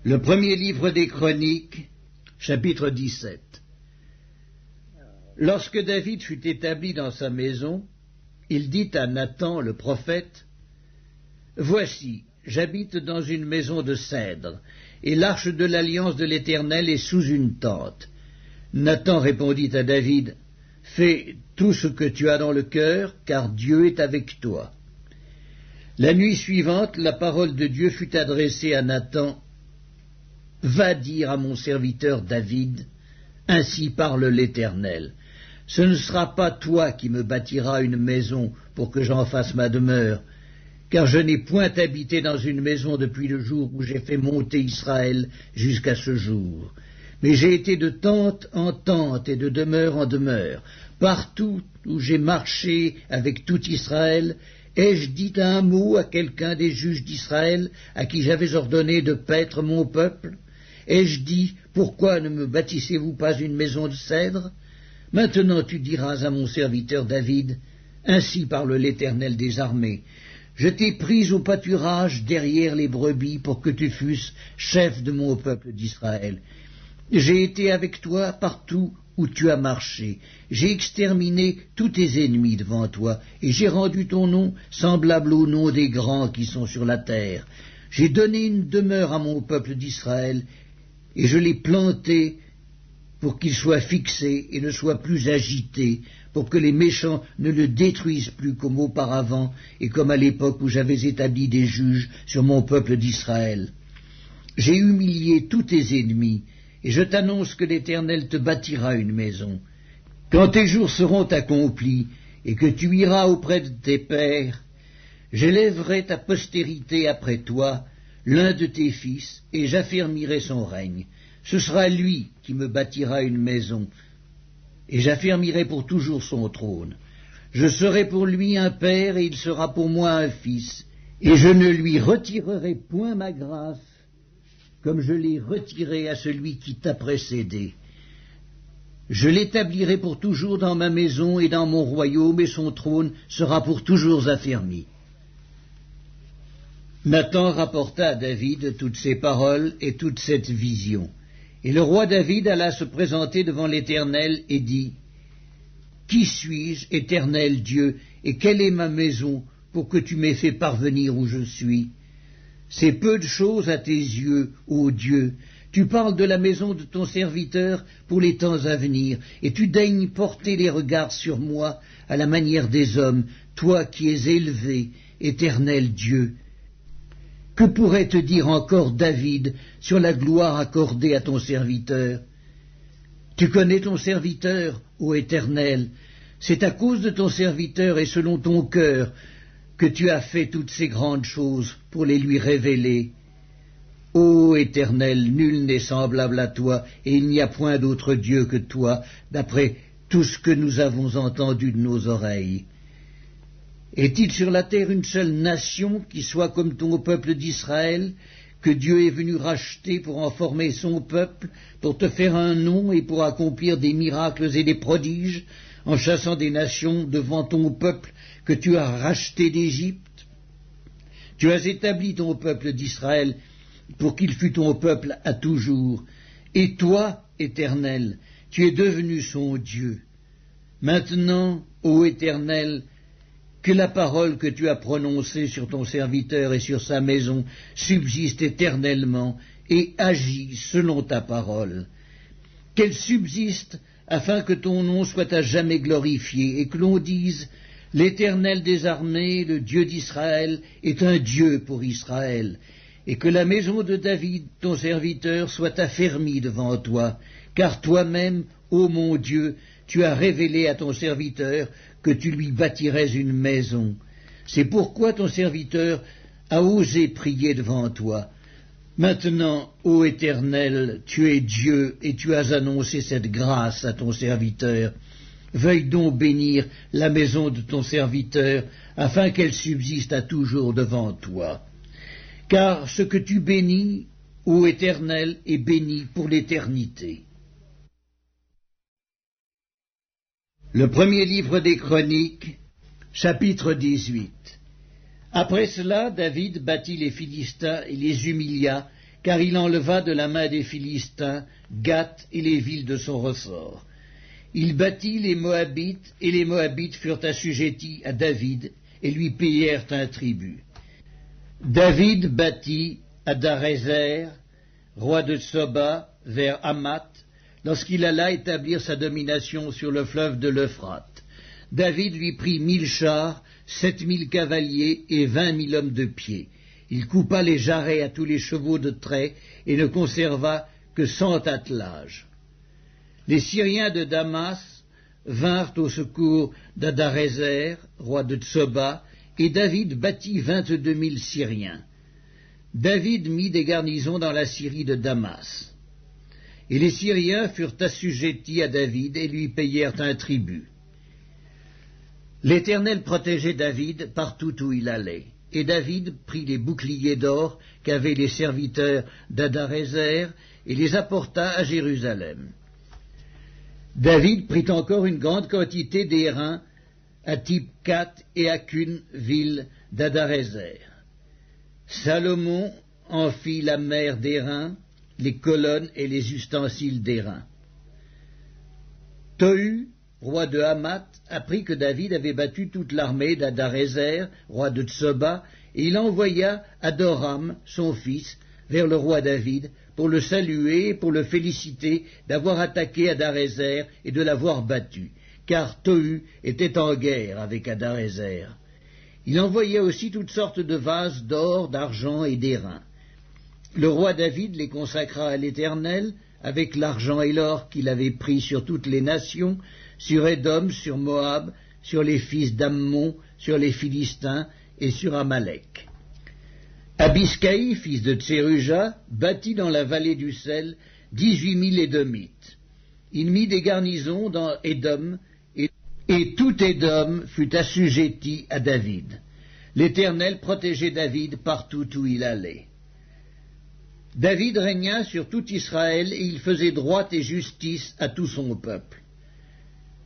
Le premier livre des Chroniques, chapitre 17. Lorsque David fut établi dans sa maison, il dit à Nathan le prophète, « Voici, j'habite dans une maison de cèdre, et l'arche de l'alliance de l'Éternel est sous une tente. » Nathan répondit à David, « Fais tout ce que tu as dans le cœur, car Dieu est avec toi. » La nuit suivante, la parole de Dieu fut adressée à Nathan, « Va dire à mon serviteur David, ainsi parle l'Éternel. Ce ne sera pas toi qui me bâtiras une maison pour que j'en fasse ma demeure, car je n'ai point habité dans une maison depuis le jour où j'ai fait monter Israël jusqu'à ce jour. Mais j'ai été de tente en tente et de demeure en demeure. Partout où j'ai marché avec tout Israël, ai-je dit un mot à quelqu'un des juges d'Israël à qui j'avais ordonné de paître mon peuple? Ai-je dit, pourquoi ne me bâtissez-vous pas une maison de cèdre? Maintenant tu diras à mon serviteur David, ainsi parle l'Éternel des armées, je t'ai pris au pâturage derrière les brebis pour que tu fusses chef de mon peuple d'Israël. J'ai été avec toi partout où tu as marché. J'ai exterminé tous tes ennemis devant toi, et j'ai rendu ton nom semblable au nom des grands qui sont sur la terre. J'ai donné une demeure à mon peuple d'Israël, et je l'ai planté pour qu'il soit fixé et ne soit plus agité, pour que les méchants ne le détruisent plus comme auparavant et comme à l'époque où j'avais établi des juges sur mon peuple d'Israël. J'ai humilié tous tes ennemis, et je t'annonce que l'Éternel te bâtira une maison. Quand tes jours seront accomplis, et que tu iras auprès de tes pères, j'élèverai ta postérité après toi, l'un de tes fils, et j'affermirai son règne. Ce sera lui qui me bâtira une maison, et j'affermirai pour toujours son trône. Je serai pour lui un père, et il sera pour moi un fils, et je ne lui retirerai point ma grâce, comme je l'ai retiré à celui qui t'a précédé. Je l'établirai pour toujours dans ma maison et dans mon royaume, et son trône sera pour toujours affermi. Nathan rapporta à David toutes ces paroles et toute cette vision. Et le roi David alla se présenter devant l'Éternel et dit, « Qui suis-je, Éternel Dieu, et quelle est ma maison pour que tu m'aies fait parvenir où je suis? C'est peu de choses à tes yeux, ô Dieu. Tu parles de la maison de ton serviteur pour les temps à venir, et tu daignes porter les regards sur moi à la manière des hommes, toi qui es élevé, Éternel Dieu. Que pourrait te dire encore David sur la gloire accordée à ton serviteur? Tu connais ton serviteur, ô Éternel. C'est à cause de ton serviteur et selon ton cœur que tu as fait toutes ces grandes choses pour les lui révéler. Ô Éternel, nul n'est semblable à toi, et il n'y a point d'autre Dieu que toi, d'après tout ce que nous avons entendu de nos oreilles. Est-il sur la terre une seule nation qui soit comme ton peuple d'Israël, que Dieu est venu racheter pour en former son peuple, pour te faire un nom et pour accomplir des miracles et des prodiges, en chassant des nations devant ton peuple que tu as racheté d'Égypte? Tu as établi ton peuple d'Israël pour qu'il fût ton peuple à toujours. Et toi, Éternel, tu es devenu son Dieu. Maintenant, ô Éternel, que la parole que tu as prononcée sur ton serviteur et sur sa maison subsiste éternellement et agit selon ta parole. Qu'elle subsiste afin que ton nom soit à jamais glorifié et que l'on dise « L'Éternel des armées, le Dieu d'Israël, est un Dieu pour Israël » et que la maison de David, ton serviteur, soit affermie devant toi, car toi-même, ô mon Dieu, tu as révélé à ton serviteur que tu lui bâtirais une maison. C'est pourquoi ton serviteur a osé prier devant toi. Maintenant, ô Éternel, tu es Dieu et tu as annoncé cette grâce à ton serviteur. Veuille donc bénir la maison de ton serviteur, afin qu'elle subsiste à toujours devant toi. Car ce que tu bénis, ô Éternel, est béni pour l'éternité. Le premier livre des Chroniques, chapitre 18. Après cela, David battit les Philistins et les humilia, car il enleva de la main des Philistins Gath et les villes de son ressort. Il battit les Moabites, et les Moabites furent assujettis à David, et lui payèrent un tribut. David battit Hadarézer, roi de Tsoba, vers Hamath, lorsqu'il alla établir sa domination sur le fleuve de l'Euphrate. David lui prit 1000 chars, 7000 cavaliers et 20 000 hommes de pied. Il coupa les jarrets à tous les chevaux de trait et ne conserva que 100 attelages. Les Syriens de Damas vinrent au secours d'Hadarézer, roi de Tsoba, et David battit 22 000 Syriens. David mit des garnisons dans la Syrie de Damas. Et les Syriens furent assujettis à David et lui payèrent un tribut. L'Éternel protégeait David partout où il allait, et David prit les boucliers d'or qu'avaient les serviteurs d'Hadarézer et les apporta à Jérusalem. David prit encore une grande quantité d'airain à Tipcat et à Cune, ville d'Hadarézer. Salomon en fit la mer d'airain, les colonnes et les ustensiles d'airain. Tohu, roi de Hamath, apprit que David avait battu toute l'armée d'Hadarézer, roi de Tsoba, et il envoya Adoram, son fils, vers le roi David, pour le saluer et pour le féliciter d'avoir attaqué Hadarézer et de l'avoir battu, car Tohu était en guerre avec Hadarézer. Il envoya aussi toutes sortes de vases d'or, d'argent et d'airain. Le roi David les consacra à l'Éternel, avec l'argent et l'or qu'il avait pris sur toutes les nations, sur Édom, sur Moab, sur les fils d'Ammon, sur les Philistins et sur Amalek. Abiscaï, fils de Tseruja, bâtit dans la vallée du sel 18 000 Édomites. Il mit des garnisons dans Édom, et tout Édom fut assujetti à David. L'Éternel protégeait David partout où il allait. David régna sur tout Israël, et il faisait droit et justice à tout son peuple.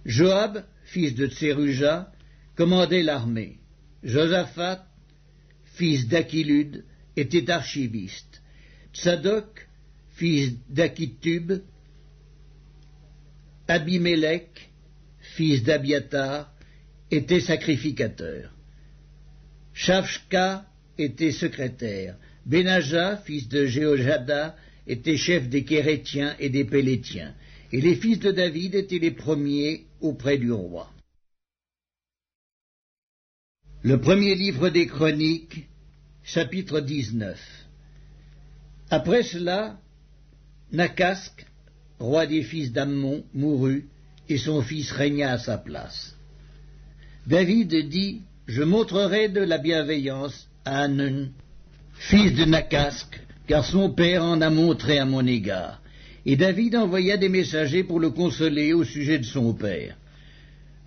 Joab, fils de Tseruja, commandait l'armée. Josaphat, fils d'Achilud, était archiviste. Tsadok, fils d'Achitub, Abimélec, fils d'Abiatar, était sacrificateur. Shavshka était secrétaire. Benaja, fils de Jéhojada, était chef des Kérétiens et des Pélétiens. Et les fils de David étaient les premiers auprès du roi. Le premier livre des Chroniques, chapitre 19. Après cela, Nakasque, roi des fils d'Ammon, mourut, et son fils régna à sa place. David dit, « Je montrerai de la bienveillance à Hanun, fils de Nakasque, car son père en a montré à mon égard. » Et David envoya des messagers pour le consoler au sujet de son père.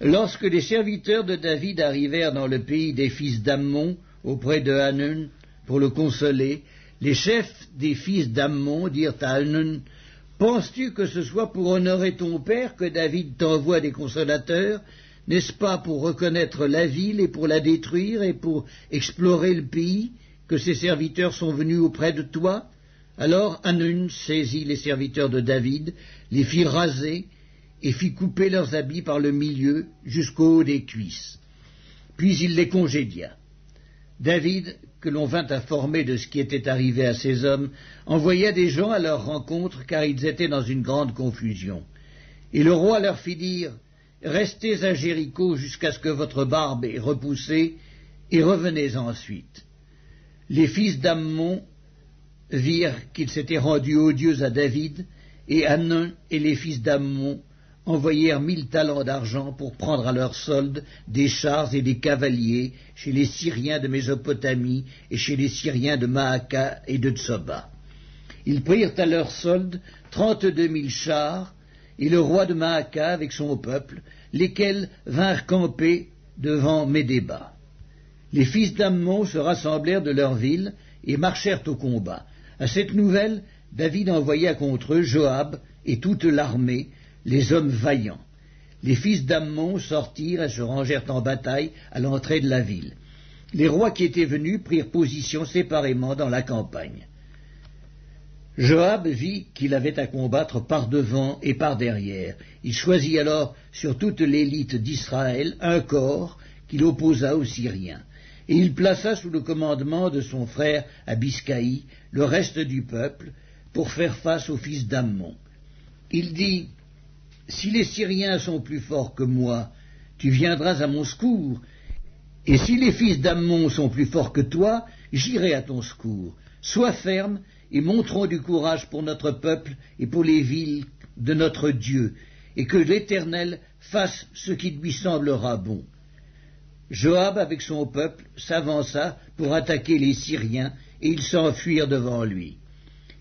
Lorsque les serviteurs de David arrivèrent dans le pays des fils d'Ammon, auprès de Hanun, pour le consoler, les chefs des fils d'Ammon dirent à Hanun, « Penses-tu que ce soit pour honorer ton père que David t'envoie des consolateurs? N'est-ce pas pour reconnaître la ville et pour la détruire et pour explorer le pays que ses serviteurs sont venus auprès de toi ?» Alors Hanun saisit les serviteurs de David, les fit raser et fit couper leurs habits par le milieu jusqu'au haut des cuisses. Puis il les congédia. David, que l'on vint informer de ce qui était arrivé à ces hommes, envoya des gens à leur rencontre, car ils étaient dans une grande confusion. Et le roi leur fit dire, « Restez à Jéricho jusqu'à ce que votre barbe ait repoussé, et revenez ensuite. » Les fils d'Ammon virent qu'ils s'étaient rendus odieux à David, et Hanun et les fils d'Ammon envoyèrent 1000 talents d'argent pour prendre à leur solde des chars et des cavaliers chez les Syriens de Mésopotamie et chez les Syriens de Maaka et de Tsoba. Ils prirent à leur solde 32 000 chars, et le roi de Maaka avec son peuple, lesquels vinrent camper devant Médéba. Les fils d'Ammon se rassemblèrent de leur ville et marchèrent au combat. À cette nouvelle, David envoya contre eux Joab et toute l'armée, les hommes vaillants. Les fils d'Ammon sortirent et se rangèrent en bataille à l'entrée de la ville. Les rois qui étaient venus prirent position séparément dans la campagne. Joab vit qu'il avait à combattre par devant et par derrière. Il choisit alors sur toute l'élite d'Israël un corps qu'il opposa aux Syriens. Et il plaça sous le commandement de son frère Abiscaï le reste du peuple pour faire face aux fils d'Ammon. Il dit, « Si les Syriens sont plus forts que moi, tu viendras à mon secours, et si les fils d'Ammon sont plus forts que toi, j'irai à ton secours. Sois ferme et montrons du courage pour notre peuple et pour les villes de notre Dieu, et que l'Éternel fasse ce qui lui semblera bon. » Joab, avec son peuple, s'avança pour attaquer les Syriens, et ils s'enfuirent devant lui.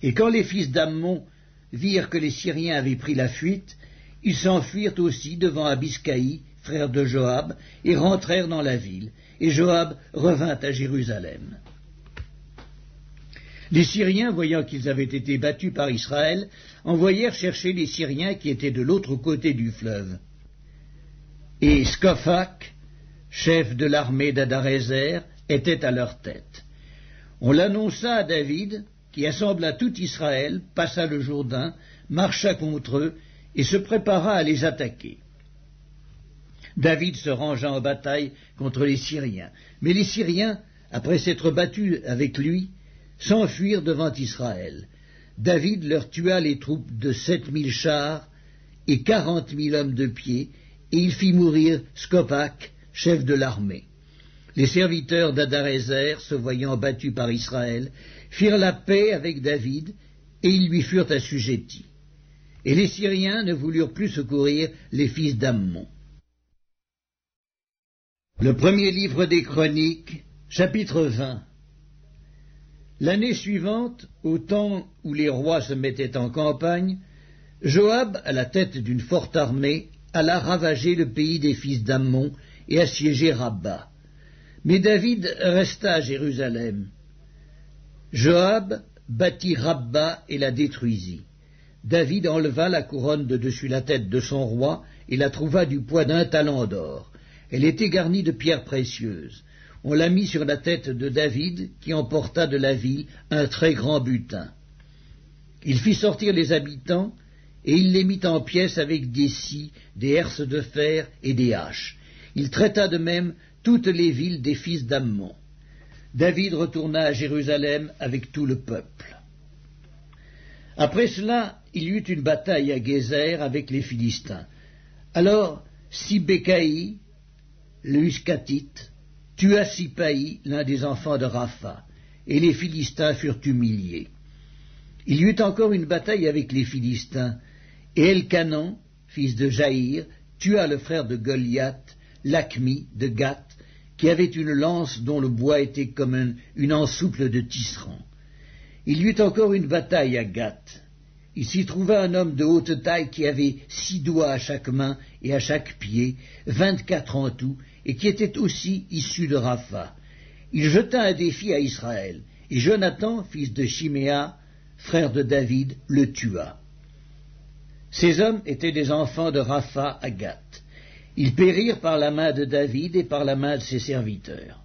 Et quand les fils d'Ammon virent que les Syriens avaient pris la fuite, ils s'enfuirent aussi devant Abiscaï, frère de Joab, et rentrèrent dans la ville, et Joab revint à Jérusalem. Les Syriens, voyant qu'ils avaient été battus par Israël, envoyèrent chercher les Syriens qui étaient de l'autre côté du fleuve. Et Scophak, chef de l'armée d'Adarézer, était à leur tête. On l'annonça à David, qui assembla tout Israël, passa le Jourdain, marcha contre eux, et se prépara à les attaquer. David se rangea en bataille contre les Syriens. Mais les Syriens, après s'être battus avec lui, s'enfuirent devant Israël. David leur tua les troupes de 7000 chars et 40 000 hommes de pied, et il fit mourir Scophak, chef de l'armée. Les serviteurs d'Adarézer, se voyant battus par Israël, firent la paix avec David, et ils lui furent assujettis. Et les Syriens ne voulurent plus secourir les fils d'Ammon. Le premier livre des Chroniques, chapitre 20. L'année suivante, au temps où les rois se mettaient en campagne, Joab, à la tête d'une forte armée, alla ravager le pays des fils d'Ammon et assiéger Rabba. Mais David resta à Jérusalem. Joab bâtit Rabba et la détruisit. David enleva la couronne de dessus la tête de son roi et la trouva du poids d'1 talent d'or. Elle était garnie de pierres précieuses. On la mit sur la tête de David, qui emporta de la ville un très grand butin. Il fit sortir les habitants, et il les mit en pièces avec des scies, des herses de fer et des haches. Il traita de même toutes les villes des fils d'Ammon. David retourna à Jérusalem avec tout le peuple. Après cela, il y eut une bataille à Gézer avec les Philistins. Alors Sibécaï, le Huskatite, tua Sipaï, l'un des enfants de Rapha, et les Philistins furent humiliés. Il y eut encore une bataille avec les Philistins, et Elkanan, fils de Jaïr, tua le frère de Goliath, Lakmi de Gath, qui avait une lance dont le bois était comme une ensouple de tisserand. Il y eut encore une bataille à Gath. Il s'y trouva un homme de haute taille qui avait 6 doigts à chaque main et à chaque pied, 24 en tout, et qui était aussi issu de Rapha. Il jeta un défi à Israël, et Jonathan, fils de Chiméa, frère de David, le tua. Ces hommes étaient des enfants de Rapha à Gath. Ils périrent par la main de David et par la main de ses serviteurs.